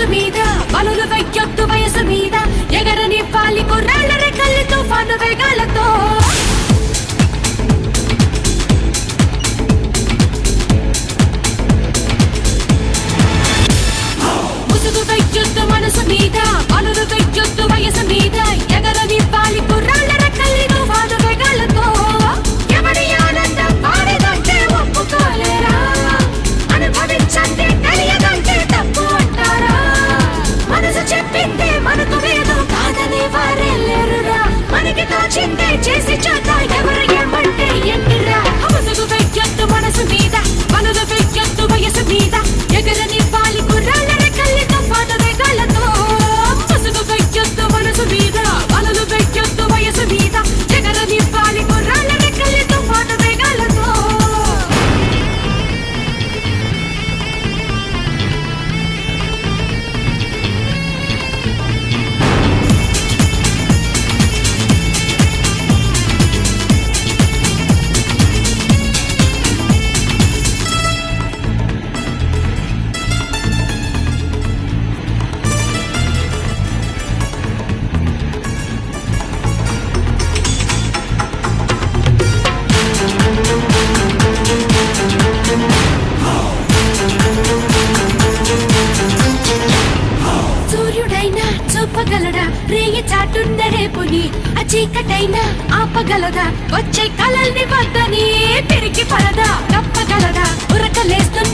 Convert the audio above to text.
మనసు మీద బలులు వెయ్యొద్దు వయసు మీద ఎగరని పాలి కుర్రాళ్ళ రెక్కల్లి తుఫాను వేగాలతో ముసుగు వెయ్యొద్దు మనసు మీద బలులు వెయ్యొద్దు వయసు మీద ఎగరని పాలి కుర్రాళ్ళ రెక్కల్లి తుఫాను వేగాలతో ఎవరి ఆనందం వాడిదంటే ఒప్పుకోలేరా అనుభవించండి తెలియదంటే తప్పు అంటారా మనసు చెప్పిందే మనకు వేదు కాదని వారే లేరురా మనకి తోచిందే చేసి చూద్దాం ఎవరు ఏమంటే ఎంటిరా ముసుగు వెయ్యొద్దు మనసు మీద బలులు వెయ్యొద్దు వయసు మీద ఎగరని పాలి కుర్రాళ్ళ రెక్కల్లి తుఫాను వేగాలతో ముసుగు వెయ్యొద్దు మనసు మీద బలులు వెయ్యొద్దు వయసు మీద ఎగరని పాలి కుర్రాళ్ళ రెక్కల్లి తుఫాను వేగాలతో సూర్యుడైనా చూపగలడా రేయి చాటున్న రేపుని ఆ చీకటైనా ఆపగలదా వచ్చే కలల్ని వద్దని తిరిగి పడదా తప్పగలదా ఉరకలేస్తున్న